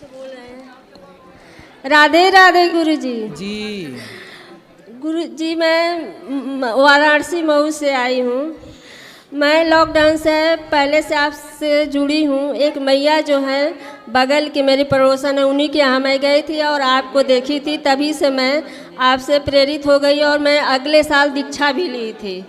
बोल रहे हैं। राधे राधे गुरु जी। जी गुरु जी, मैं वाराणसी मऊ से आई हूँ। मैं लॉकडाउन से पहले से आपसे जुड़ी हूँ। एक मैया जो है बगल की मेरी पड़ोसन है, उन्हीं के यहाँ मैं गई थी और आपको देखी थी, तभी से मैं आपसे प्रेरित हो गई और मैं अगले साल दीक्षा भी ली थी।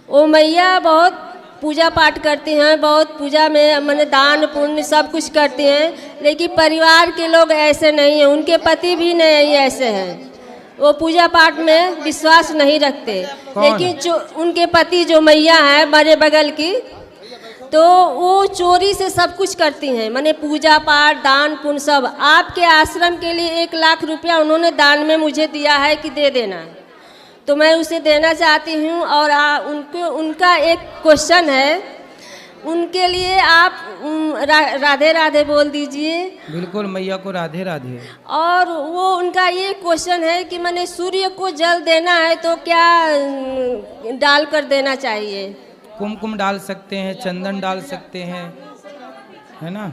वो मैया बहुत पूजा पाठ करती हैं, बहुत पूजा में मैंने दान पुण्य सब कुछ करती हैं, लेकिन परिवार के लोग ऐसे नहीं हैं, उनके पति भी नहीं ऐसे हैं, वो पूजा पाठ में विश्वास नहीं रखते। लेकिन जो उनके पति जो मैया है मेरे बगल की, तो वो चोरी से सब कुछ करती हैं, माने पूजा पाठ दान पुण्य सब। आपके आश्रम के लिए 1 लाख रुपया उन्होंने दान में मुझे दिया है कि दे देना, तो मैं उसे देना चाहती हूँ। और उनका एक क्वेश्चन है, उनके लिए आप राधे राधे बोल दीजिए। बिल्कुल, मैया को राधे राधे। और वो उनका ये क्वेश्चन है कि मैंने सूर्य को जल देना है तो क्या डाल कर देना चाहिए? कुमकुम डाल सकते हैं, चंदन डाल सकते हैं, है ना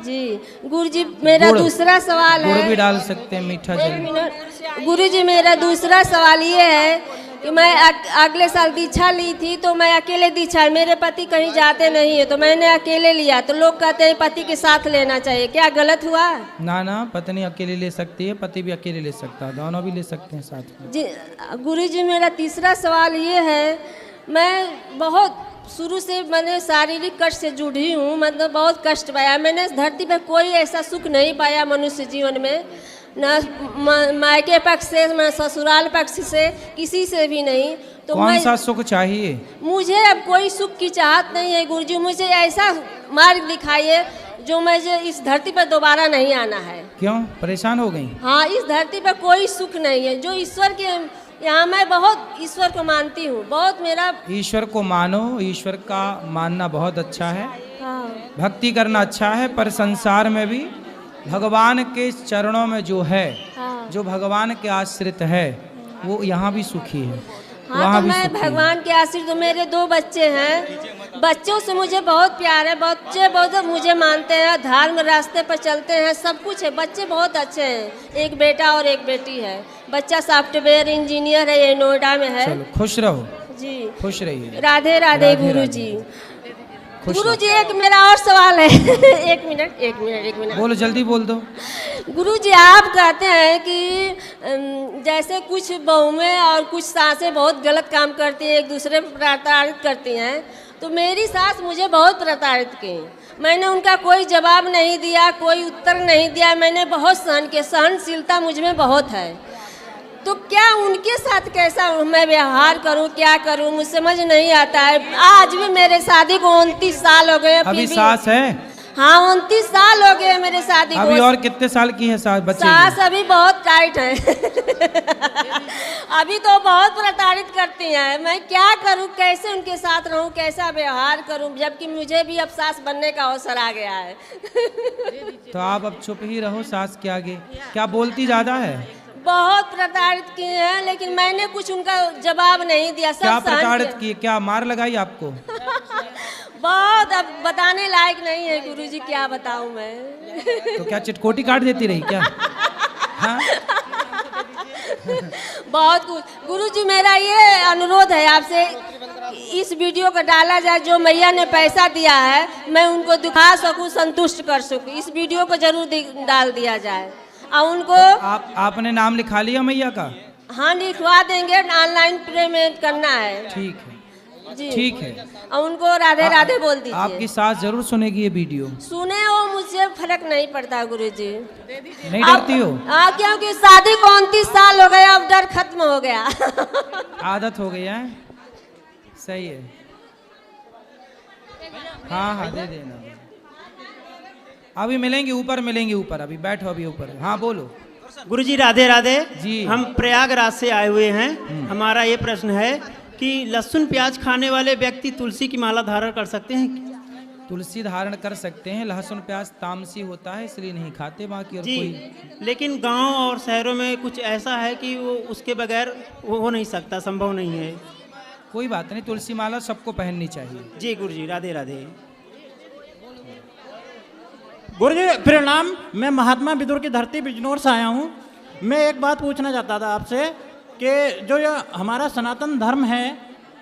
जी। गुरु जी, मेरा दूसरा सवाल है। गुड़ भी डाल सकते हैं, मीठा एक जल। मिनट गुरु जी, मेरा दूसरा सवाल ये है कि मैं अगले साल दीक्षा ली थी, तो मैं अकेले दीक्षा, मेरे पति कहीं जाते नहीं है, तो मैंने अकेले लिया, तो लोग कहते हैं पति के साथ लेना चाहिए, क्या गलत हुआ? ना ना, पत्नी अकेले ले सकती है, पति भी अकेले ले सकता है, दोनों भी ले सकते हैं साथ में। जी गुरु जी, मेरा तीसरा सवाल ये है, मैं बहुत शुरू से मैंने शारीरिक कष्ट से जुड़ी हूँ, मतलब बहुत कष्ट पाया मैंने। धरती पर कोई ऐसा सुख नहीं पाया मनुष्य जीवन में, न मायके पक्ष से न ससुराल पक्ष से, किसी से भी नहीं। तो कौन सा सुख चाहिए? मुझे अब कोई सुख की चाहत नहीं है गुरुजी, मुझे ऐसा मार्ग दिखाइए जो मुझे इस धरती पर दोबारा नहीं आना है। क्यों परेशान हो गई? हाँ, इस धरती पर कोई सुख नहीं है, जो ईश्वर के यहाँ मैं बहुत ईश्वर को मानती हूँ, बहुत मेरा। ईश्वर को मानो, ईश्वर का मानना बहुत अच्छा है। हाँ। भक्ति करना अच्छा है, पर संसार में भी भगवान के चरणों में जो है, हाँ। जो भगवान के आश्रित है, वो यहाँ भी सुखी है। हाँ, तो मैं भगवान के आश्रित, तो मेरे 2 बच्चे हैं, बच्चों से मुझे बहुत प्यार है, बच्चे बहुत मुझे मानते हैं, धर्म रास्ते पर चलते हैं, सब कुछ है, बच्चे बहुत अच्छे हैं, एक बेटा और एक बेटी है। बच्चा सॉफ्टवेयर इंजीनियर है, ये नोएडा में है। चलो खुश रहो जी, खुश रहिए। राधे राधे गुरु जी। गुरु जी, एक मेरा और सवाल है। एक मिनट बोलो, जल्दी बोल दो। गुरु जी, आप कहते हैं कि जैसे कुछ बहुएं और कुछ सासें बहुत गलत काम करती हैं, एक दूसरे पर प्रताड़ित करती हैं, तो मेरी सास मुझे बहुत प्रताड़ित की, मैंने उनका कोई जवाब नहीं दिया, कोई उत्तर नहीं दिया, मैंने बहुत सहन किया, सहनशीलता मुझ में बहुत है, तो क्या उनके साथ कैसा मैं व्यवहार करूं, क्या करूं, मुझे समझ नहीं आता है। आज भी मेरे शादी को 29 साल हो गए। अभी सास है? हाँ, 29 साल हो गए मेरे शादी को। अभी और कितने साल की है सास? बच्चे सास अभी बहुत टाइट है। अभी तो बहुत प्रताड़ित करती हैं, मैं क्या करूं, कैसे उनके साथ रहूं, कैसा व्यवहार करूं, जबकि मुझे भी अब सास बनने का अवसर आ गया है। तो आप अब चुप ही रहो सास के आगे। क्या बोलती ज्यादा है? बहुत प्रताड़ित किए हैं, लेकिन मैंने कुछ उनका जवाब नहीं दिया। सब क्या प्रताड़ित किए? क्या मार लगाई आपको? बहुत, अब बताने लायक नहीं है गुरुजी, क्या बताऊं मैं। तो क्या चिटकोटी काट देती रही क्या? हाँ? बहुत कुछ। गुरुजी, मेरा ये अनुरोध है आपसे, इस वीडियो को डाला जाए, जो मैया ने पैसा दिया है मैं उनको दिखा सकूं, संतुष्ट कर सकूं, इस वीडियो को जरूर डाल दिया जाए। और उनको आपने नाम लिखा लिया मैया का? हाँ, लिखवा देंगे, ऑनलाइन पेमेंट करना है। ठीक है जी, ठीक है। और उनको राधे राधे बोल दीजिए। आपकी सास जरूर सुनेगी ये वीडियो। सुने, वो मुझे फर्क नहीं पड़ता गुरुजी। नहीं डरती हो? हाँ, क्योंकि शादी को 29 साल हो गए, अब डर खत्म हो गया। आदत हो गई है। सही है। हाँ हाँ, दे देना। अभी मिलेंगे ऊपर, मिलेंगे ऊपर, अभी बैठो अभी ऊपर। हाँ बोलो। गुरुजी राधे राधे जी। हम प्रयागराज से आए हुए हैं। हमारा ये प्रश्न है कि लहसुन प्याज खाने वाले व्यक्ति तुलसी की माला धारण कर सकते हैं? तुलसी धारण कर सकते हैं, लहसुन प्याज तामसी होता है इसलिए नहीं खाते, बाकी और जी, कोई। लेकिन गांव और शहरों में कुछ ऐसा है कि वो उसके बगैर वो हो नहीं सकता, संभव नहीं है। कोई बात नहीं, तुलसी माला सबको पहननी चाहिए। जी गुरुजी, राधे राधे। गुरु जी प्रणाम। मैं महात्मा विदुर की धरती बिजनौर से आया हूँ। मैं एक बात पूछना चाहता था आपसे कि जो ये हमारा सनातन धर्म है,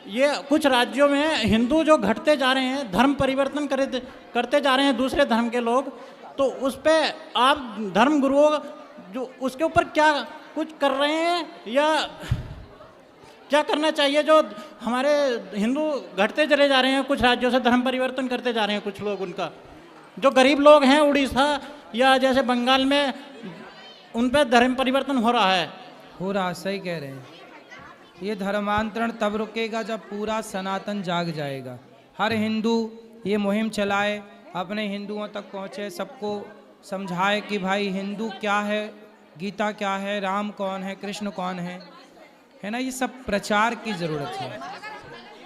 ये कुछ राज्यों में हिंदू जो घटते जा रहे हैं, धर्म परिवर्तन करते जा रहे हैं दूसरे धर्म के लोग, तो उस पर आप धर्म गुरुओं जो उसके ऊपर क्या कुछ कर रहे हैं या क्या करना चाहिए? जो हमारे हिंदू घटते चले जा रहे हैं, कुछ राज्यों से धर्म परिवर्तन करते जा रहे हैं कुछ लोग, उनका जो गरीब लोग हैं उड़ीसा या जैसे बंगाल में, उन पर धर्म परिवर्तन हो रहा है। हो रहा, सही कह रहे हैं। ये धर्मांतरण तब रुकेगा जब पूरा सनातन जाग जाएगा। हर हिंदू ये मुहिम चलाए, अपने हिंदुओं तक पहुँचे, सबको समझाए कि भाई हिंदू क्या है, गीता क्या है, राम कौन है, कृष्ण कौन है ना। ये सब प्रचार की ज़रूरत है।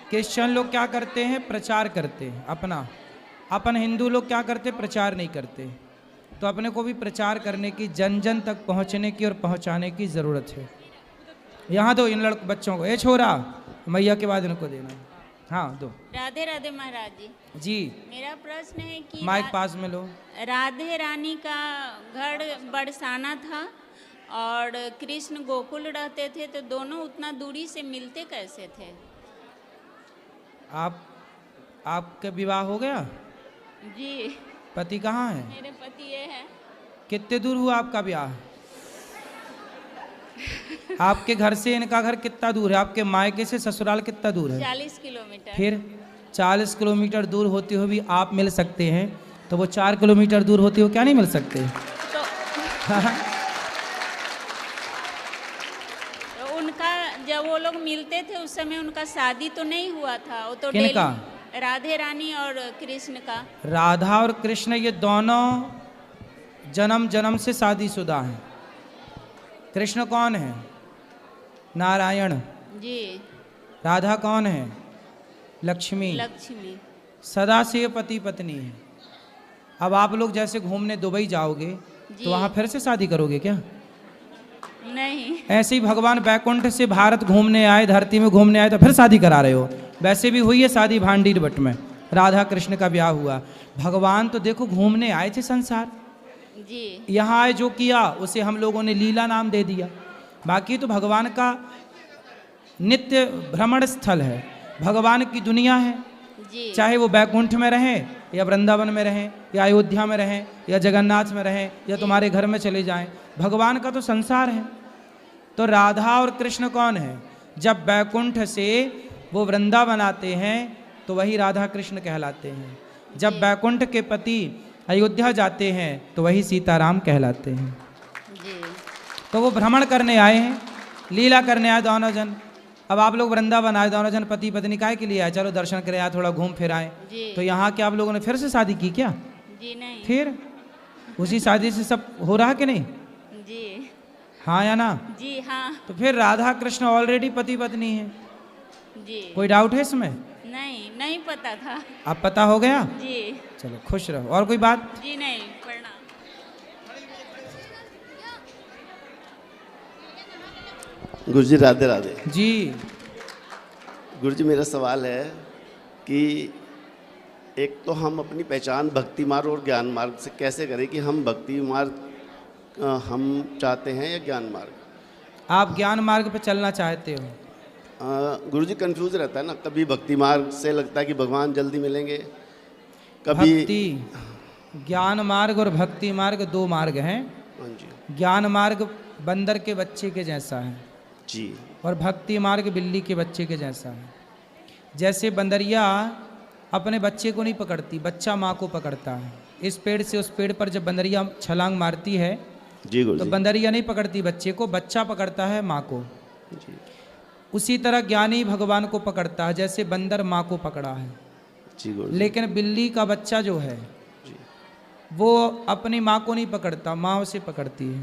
क्रिश्चियन लोग क्या करते हैं? प्रचार करते हैं अपना। अपन हिंदू लोग क्या करते? प्रचार नहीं करते। तो अपने को भी प्रचार करने की, जन जन तक पहुंचने की और पहुंचाने की ज़रूरत है। यहाँ दो इन बच्चों को, ए छोरा, मैया के बाद इनको देना। हाँ दो। राधे राधे महाराज जी। जी मेरा प्रश्न है कि माइक पास में लो। राधे रानी का घर बरसाना था और कृष्ण गोकुल रहते थे, तो दोनों उतना दूरी से मिलते कैसे थे? आपका विवाह हो गया? जी। पति कहाँ है? मेरे पति ये है। कितने दूर हुआ आपका ब्याह? आपके घर से इनका घर कितना दूर है? आपके मायके से ससुराल कितना दूर है? 40 किलोमीटर। फिर 40 किलोमीटर दूर होते हुए भी आप मिल सकते हैं, तो वो 4 किलोमीटर दूर होते हुए क्या नहीं मिल सकते? तो उनका जब वो लोग मिलते थे उस समय उनका शादी तो नहीं हुआ था, वो तो किनका? राधे रानी और कृष्ण का। राधा और कृष्ण ये दोनों जन्म जन्म से शादीशुदा हैं। कृष्ण कौन है? नारायण जी। राधा कौन है? लक्ष्मी। लक्ष्मी। सदा से ये पति पत्नी है। अब आप लोग जैसे घूमने दुबई जाओगे तो वहाँ फिर से शादी करोगे क्या? नहीं। ऐसे ही भगवान बैकुंठ से भारत घूमने आए, धरती में घूमने आए, तो फिर शादी करा रहे हो? वैसे भी हुई है शादी भांडीर बट में, राधा कृष्ण का ब्याह हुआ। भगवान तो देखो घूमने आए थे संसार, जी। यहाँ आए जो किया उसे हम लोगों ने लीला नाम दे दिया। बाकी तो भगवान का नित्य भ्रमण स्थल है, भगवान की दुनिया है। जी। चाहे वो बैकुंठ में रहें या वृंदावन में रहें या अयोध्या में रहें या जगन्नाथ में रहें या तुम्हारे घर में चले जाएं, भगवान का तो संसार है। तो राधा और कृष्ण कौन है? जब बैकुंठ से वो वृंदावन आते हैं तो वही राधा कृष्ण कहलाते हैं। जब बैकुंठ के पति अयोध्या जाते हैं तो वही सीताराम कहलाते हैं। जी। तो वो भ्रमण करने आए हैं, लीला करने आए दोनों जन। अब आप लोग वृंदावन आए, दोनों जन पति पत्नी काहे के लिए आए? चलो दर्शन करें आए, थोड़ा घूम फिर आए। तो यहाँ के आप लोगों ने फिर से शादी की क्या? जी नहीं। फिर उसी शादी से सब हो रहा कि नहीं? जी। हाँ या ना? जी हाँ। तो फिर राधा कृष्ण ऑलरेडी पति पत्नी है। जी। कोई डाउट है इसमें? नहीं पता था। अब पता हो गया? जी। चलो खुश रहो। और कोई बात? जी नहीं, प्रणाम। गुरुजी राधे राधे जी। गुरुजी मेरा सवाल है कि एक तो हम अपनी पहचान भक्ति मार्ग और ज्ञान मार्ग से कैसे करें कि हम भक्ति मार्ग हम चाहते हैं या ज्ञान मार्ग? आप ज्ञान मार्ग पे चलना चाहते हो? गुरुजी कंफ्यूज रहता है ना, कभी भक्ति मार्ग से लगता है कि भगवान जल्दी मिलेंगे, कभी भक्ति ज्ञान मार्ग और भक्ति मार्ग दो मार्ग हैं। हाँ जी। ज्ञान मार्ग बंदर के बच्चे के जैसा है जी, और भक्ति मार्ग बिल्ली के बच्चे के जैसा है। जैसे बंदरिया अपने बच्चे को नहीं पकड़ती, बच्चा माँ को पकड़ता है। इस पेड़ से उस पेड़ पर जब बंदरिया छलांग मारती है जी तो बंदरिया नहीं पकड़ती बच्चे को, बच्चा पकड़ता है माँ को। जी। उसी तरह ज्ञानी भगवान को पकड़ता है, जैसे बंदर माँ को पकड़ा है। जी गुरुजी। लेकिन बिल्ली का बच्चा जो है जी। वो अपनी माँ को नहीं पकड़ता, माँ उसे पकड़ती है।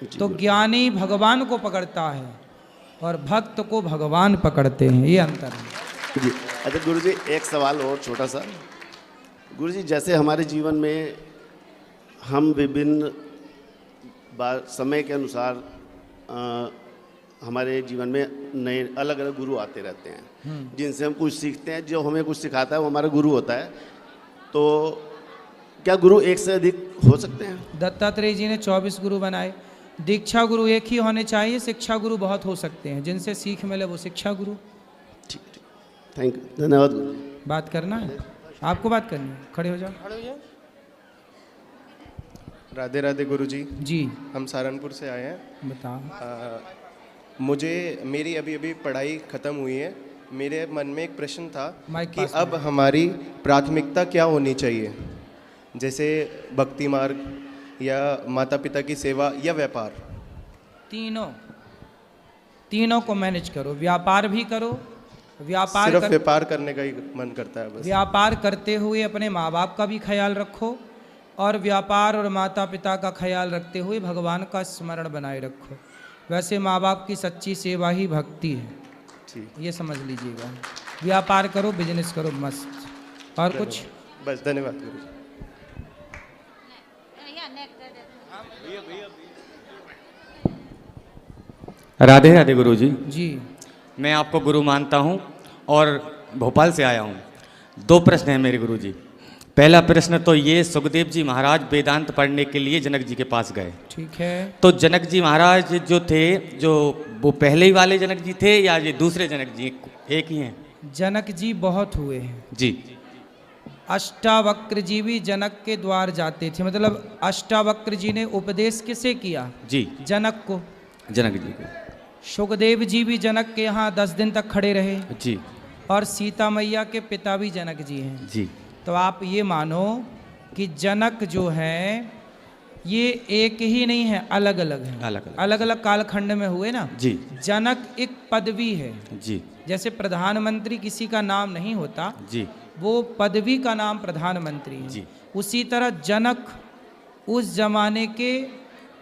जी तो गुरुजी। ज्ञानी भगवान को पकड़ता है और भक्त को भगवान पकड़ते हैं, ये अंतर है। जी। अच्छा गुरुजी एक सवाल और छोटा सा। गुरुजी जैसे हमारे जीवन में हम विभिन्न समय के अनुसार हमारे जीवन में नए अलग अलग गुरु आते रहते हैं जिनसे हम कुछ सीखते हैं। जो हमें कुछ सिखाता है वो हमारा गुरु होता है। तो क्या गुरु एक से अधिक हो सकते हैं? दत्तात्रेय जी ने 24 गुरु बनाए। दीक्षा गुरु एक ही होने चाहिए, शिक्षा गुरु बहुत हो सकते हैं, जिनसे सीख मिले वो शिक्षा गुरु। ठीक ठीक, थैंक यू, धन्यवाद गुरु। बात करना है आपको, बात करनी है, खड़े हो जाओ। राधे राधे गुरुजी। जी हम सहारनपुर से आए हैं। बताओ। मुझे मेरी अभी अभी पढ़ाई ख़त्म हुई है। मेरे मन में एक प्रश्न था माइक कि पास अब हमारी प्राथमिकता क्या होनी चाहिए, जैसे भक्ति मार्ग या माता पिता की सेवा या व्यापार? तीनों को मैनेज करो। व्यापार भी करो, सिर्फ व्यापार करने का ही मन करता है बस। व्यापार करते हुए अपने माँ बाप का भी ख्याल रखो, और व्यापार और माता पिता का ख्याल रखते हुए भगवान का स्मरण बनाए रखो। वैसे माँ बाप की सच्ची सेवा ही भक्ति है, ठीक, ये समझ लीजिएगा। व्यापार करो, बिजनेस करो, मस्त। और कुछ? बस, धन्यवाद गुरु। राधे राधे गुरु जी। जी मैं आपको गुरु मानता हूँ और भोपाल से आया हूँ। 2 प्रश्न हैं मेरे गुरु जी। पहला प्रश्न तो ये, सुखदेव जी महाराज वेदांत पढ़ने के लिए जनक जी के पास गए, ठीक है। तो जनक जी महाराज जो थे, जो वो पहले ही वाले जनक जी थे या ये दूसरे जनक जी एक ही हैं? जनक जी बहुत हुए हैं जी। अष्टावक्र जी भी जनक के द्वार जाते थे, मतलब अष्टावक्र जी ने उपदेश किसे किया? जी, जनक को। जनक जी को। सुखदेव जी भी जनक के यहाँ 10 दिन तक खड़े रहे, जी और सीता मैया के पिता भी जनक जी हैं। जी। तो आप ये मानो कि जनक जो है ये एक ही नहीं है, अलग अलग है, अलग अलग कालखंड में हुए ना। जी। जनक एक पदवी है। जी। जैसे प्रधानमंत्री किसी का नाम नहीं होता, जी, वो पदवी का नाम प्रधानमंत्री है। जी। उसी तरह जनक उस जमाने के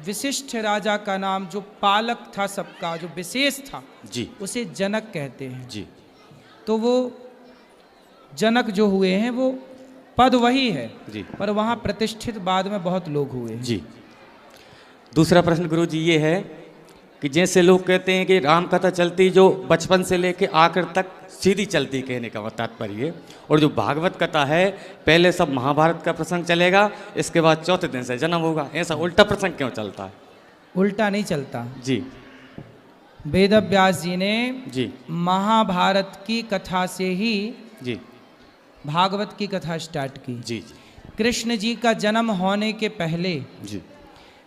विशिष्ट राजा का नाम, जो पालक था सबका, जो विशेष था, जी, उसे जनक कहते हैं। जी। तो वो जनक जो हुए हैं वो पद वही है, जी, पर वहाँ प्रतिष्ठित बाद में बहुत लोग हुए हैं। जी। दूसरा प्रश्न गुरु जी ये है कि जैसे लोग कहते हैं कि राम कथा चलती जो बचपन से लेके आखिर तक सीधी चलती, कहने का तात्पर्य, और जो भागवत कथा है पहले सब महाभारत का प्रसंग चलेगा, इसके बाद चौथे दिन से जन्म होगा, ऐसा उल्टा प्रसंग क्यों चलता है? उल्टा नहीं चलता जी। वेद व्यास जी ने जी महाभारत की कथा से ही जी भागवत की कथा स्टार्ट की। जी जी कृष्ण जी का जन्म होने के पहले जी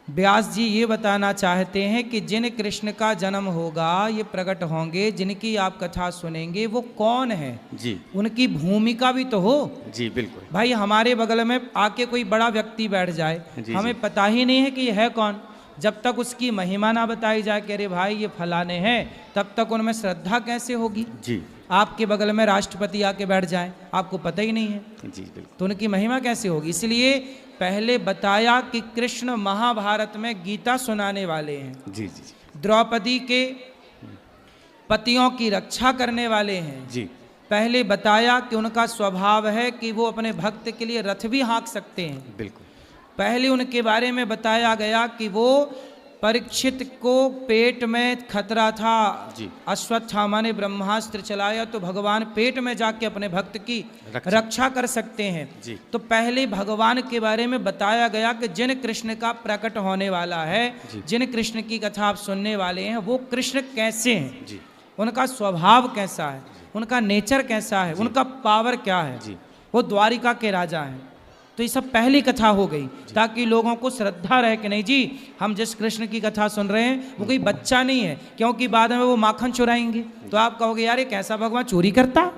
व्यास जी ये बताना चाहते हैं कि जिन कृष्ण का जन्म होगा, ये प्रकट होंगे, जिनकी आप कथा सुनेंगे, वो कौन है, जी, उनकी भूमिका भी तो हो। जी बिल्कुल। भाई हमारे बगल में आके कोई बड़ा व्यक्ति बैठ जाए, जी, हमें जी। पता ही नहीं है कि ये है कौन, जब तक उसकी महिमा ना बताई जाए कि अरे भाई ये फलाने हैं, तब तक उनमें श्रद्धा कैसे होगी? जी आपके बगल में राष्ट्रपति आके बैठ जाए, आपको पता ही नहीं है, जी बिल्कुल। तो उनकी महिमा कैसे होगी? इसलिए पहले बताया कि कृष्ण महाभारत में गीता सुनाने वाले हैं, जी जी जी द्रौपदी के पतियों की रक्षा करने वाले हैं। जी पहले बताया कि उनका स्वभाव है कि वो अपने भक्त के लिए रथ भी हाँक सकते हैं। बिल्कुल। पहले उनके बारे में बताया गया कि वो परीक्षित को पेट में खतरा था, जी। अश्वत्थामा ने ब्रह्मास्त्र चलाया तो भगवान पेट में जाके अपने भक्त की रक्षा कर सकते हैं। जी। तो पहले भगवान के बारे में बताया गया कि जिन कृष्ण का प्रकट होने वाला है, जिन कृष्ण की कथा आप सुनने वाले हैं, वो कृष्ण कैसे हैं, जी उनका स्वभाव कैसा है, उनका नेचर कैसा है, उनका पावर क्या है, जी। वो द्वारिका के राजा हैं। तो ये सब पहली कथा हो गई ताकि लोगों को श्रद्धा रहे कि नहीं जी, हम जिस कृष्ण की कथा सुन रहे हैं वो कोई बच्चा नहीं है, क्योंकि बाद में वो माखन चुराएंगे तो आप कहोगे यार ये कैसा भगवान चोरी करता?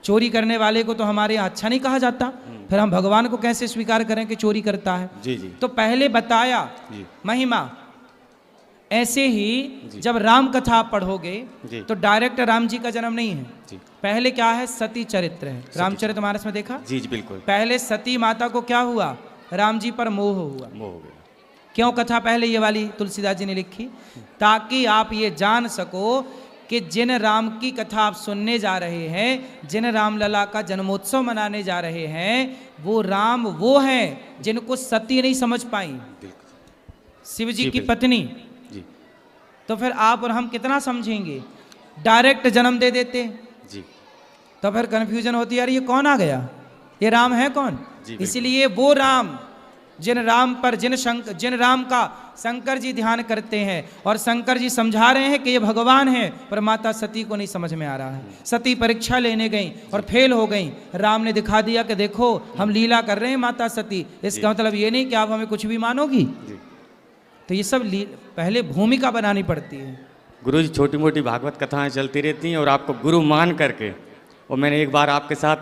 चोरी करने वाले को तो हमारे यहाँ अच्छा नहीं कहा जाता, फिर हम भगवान को कैसे स्वीकार करें कि चोरी करता है? जी जी। तो पहले बताया जी। महिमा। ऐसे ही जब राम कथा आप पढ़ोगे जी। तो डायरेक्ट राम जी का जन्म नहीं है, जी। पहले क्या है, सती चरित्र है। रामचरितमानस में देखा, जी जी बिल्कुल। पहले सती माता को क्या हुआ, राम जी पर मोह हुआ। मोह हो गया। क्यों कथा पहले ये वाली तुलसीदास जी ने लिखी? ताकि आप ये जान सको कि जिन राम की कथा आप सुनने जा रहे हैं, जिन रामलला का जन्मोत्सव मनाने जा रहे हैं, वो राम वो हैं जिनको सती नहीं समझ पाई, शिव जी की पत्नी। जी। तो फिर आप और हम कितना समझेंगे? डायरेक्ट जन्म दे देते जी। तो फिर कन्फ्यूजन होती है, यार ये कौन आ गया, ये राम है कौन? इसलिए वो राम जिन राम का शंकर जी ध्यान करते हैं, और शंकर जी समझा रहे हैं कि ये भगवान है, पर माता सती को नहीं समझ में आ रहा है। सती परीक्षा लेने गई और फेल हो गई। राम ने दिखा दिया कि देखो हम लीला कर रहे हैं माता सती, इसका मतलब ये नहीं कि आप हमें कुछ भी मानोगी। तो ये सब पहले भूमिका बनानी पड़ती है। गुरु जी छोटी मोटी भागवत कथाएं चलती रहती हैं और आपको गुरु मान करके, और मैंने एक बार आपके साथ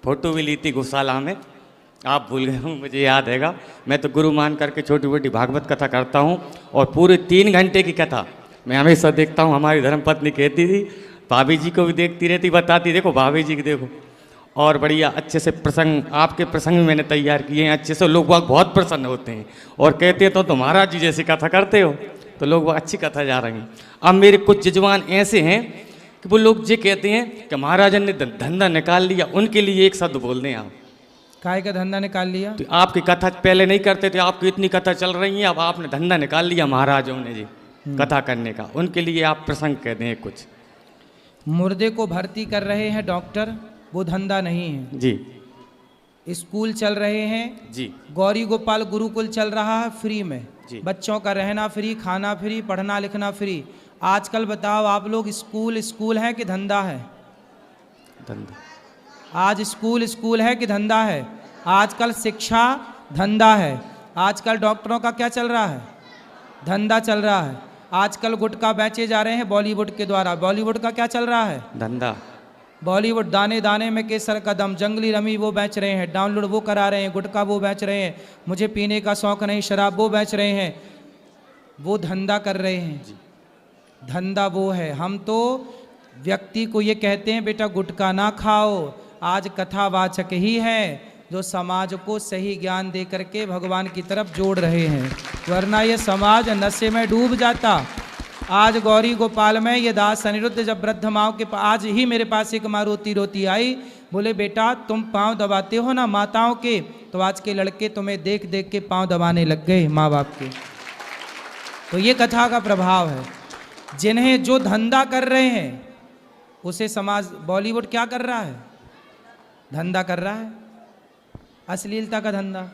फोटो भी ली थी गौशाला में, आप भूल गए हो, मुझे याद हैगा। मैं तो गुरु मान करके छोटी मोटी भागवत कथा करता हूँ, और पूरे 3 घंटे की कथा मैं हमेशा देखता हूँ। हमारी धर्मपत्नी कहती थी, भाभी जी को भी देखती रहती, बताती देखो भाभी जी की देखो, और बढ़िया अच्छे से प्रसंग, आपके प्रसंग मैंने तैयार किए हैं अच्छे से। लोग बहुत प्रसन्न होते हैं और कहते हैं तो महाराज जी जैसी कथा करते हो, तो लोग वो अच्छी कथा जा रही हैं। अब मेरे कुछ जजमान ऐसे हैं कि वो लोग ये कहते हैं कि महाराजन ने धंधा निकाल लिया, उनके लिए एक शब्द बोल दें आप। काय का धंधा निकाल लिया? तो आपकी कथा पहले नहीं करते थे, आपकी इतनी कथा चल रही है, अब आपने धंधा निकाल लिया महाराजों ने जी कथा करने का, उनके लिए आप प्रसंग कह दें कुछ। मुर्दे को भर्ती कर रहे हैं डॉक्टर, वो धंधा नहीं है जी। स्कूल चल रहे हैं जी, गौरी गोपाल गुरुकुल चल रहा है फ्री में जी। बच्चों का रहना फ्री, खाना फ्री, पढ़ना लिखना फ्री। आजकल बताओ आप लोग, स्कूल है कि धंधा है? धंधा। आज स्कूल है कि धंधा है? आजकल शिक्षा धंधा है। आजकल डॉक्टरों का क्या चल रहा है? धंधा चल रहा है। आजकल गुटखा बेचे जा रहे हैं बॉलीवुड के द्वारा। बॉलीवुड का क्या चल रहा है? धंधा। बॉलीवुड दाने दाने में केसर का दम, जंगली रमी वो बेच रहे हैं, डाउनलोड वो करा रहे हैं, गुटखा वो बेच रहे हैं, मुझे पीने का शौक नहीं शराब वो बेच रहे हैं, वो धंधा कर रहे हैं। धंधा वो है। हम तो व्यक्ति को ये कहते हैं बेटा गुटखा ना खाओ। आज कथावाचक ही है जो समाज को सही ज्ञान दे करके भगवान की तरफ जोड़ रहे हैं, वरना ये समाज नशे में डूब जाता। आज गौरी गोपाल में ये दास अनिरुद्ध जब वृद्ध माओ के आज ही मेरे पास एक माँ रोती रोती आई, बोले बेटा तुम पाँव दबाते हो ना माताओं के, तो आज के लड़के तुम्हें देख देख के पाँव दबाने लग गए माँ बाप के। तो ये कथा का प्रभाव है। जिन्हें जो धंधा कर रहे हैं उसे समाज, बॉलीवुड क्या कर रहा है? धंधा कर रहा है, अश्लीलता का धंधा,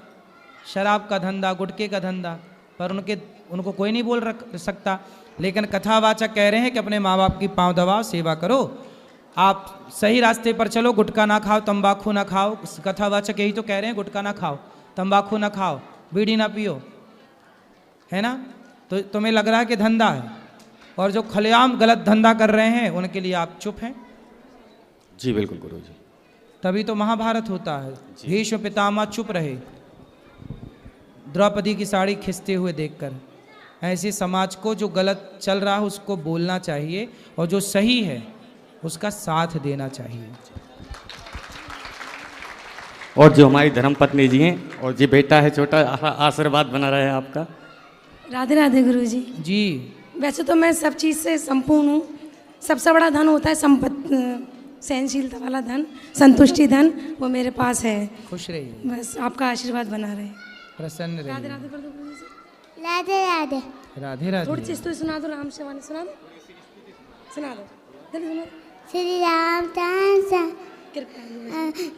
शराब का धंधा, गुटखे का धंधा, पर उनको कोई नहीं बोल सकता। लेकिन कथावाचक कह रहे हैं कि अपने माँ बाप की पाँव दबाओ, सेवा करो, आप सही रास्ते पर चलो, गुटखा ना खाओ, तंबाकू ना खाओ। कथावाचक यही तो कह रहे हैं, गुटखा ना खाओ, तंबाकू ना खाओ, बीड़ी ना पियो, है ना? तो तुम्हें लग रहा है कि धंधा है, और जो खुलेआम गलत धंधा कर रहे हैं उनके लिए आप चुप हैं। जी बिल्कुल गुरु जी। तभी तो महाभारत होता है। भीष्म पितामह चुप रहे द्रौपदी की साड़ी खींचते हुए देखकर। ऐसे समाज को जो गलत चल रहा है उसको बोलना चाहिए, और जो सही है उसका साथ देना चाहिए। और जो हमारी धर्मपत्नी जी हैं और जी बेटा है छोटा, आशीर्वाद बना रहा है आपका। राधे राधे गुरु जी। जी वैसे तो मैं सब चीज़ से संपूर्ण हूँ। सबसे बड़ा धन होता है सहनशीलता वाला धन, संतुष्टि धन, वो मेरे पास है। खुश रहिए, बस आपका आशीर्वाद बना रहे, प्रसन्न रहिए। राधे राधे कर दो गुरु जी। राधे राधे राधे राधे। थोड़ी चीज तो सुना दो, राम से वाणी सुना दो, सुना दो, जल्दी सुना दो। श्री राम तांसा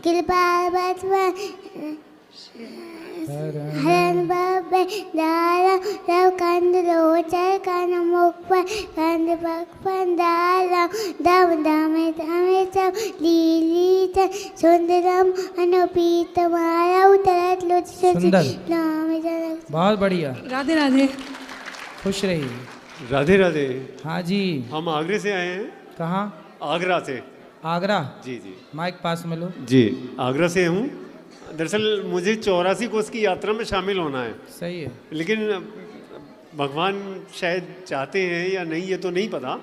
कृपा हरण बब्बे दारा रव कंद रोचर कन मुख पर कंद पग पर दारा दम दमे दमे सब लीली त सुंदरम अनुपीत मारा उतरत लुच सुंदर। राम जनक। बहुत बढ़िया। राधे राधे। खुश रहिए। राधे राधे। हाँ जी। हम आगरे से आए हैं। कहाँ? आगरा से। आगरा? जी जी। माइक पास में लो। जी आगरा से हूँ। दरअसल मुझे 84 कोस की यात्रा में शामिल होना है। सही है। लेकिन भगवान शायद चाहते हैं या नहीं ये तो नहीं पता,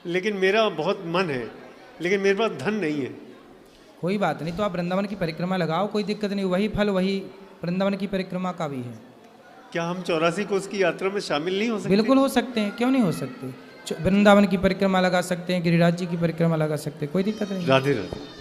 लेकिन मेरा बहुत मन है, लेकिन मेरे पास धन नहीं है। कोई बात नहीं, तो आप वृंदावन की परिक्रमा लगाओ, कोई दिक्कत नहीं। वही फल वही वृंदावन की परिक्रमा का भी है। क्या हम 84 कोस की यात्रा में शामिल नहीं हो सकते? बिल्कुल हो सकते हैं, क्यों नहीं हो सकते। वृंदावन की परिक्रमा लगा सकते हैं, गिरिराज जी की परिक्रमा लगा सकते हैं, कोई दिक्कत नहीं। राधे राधे।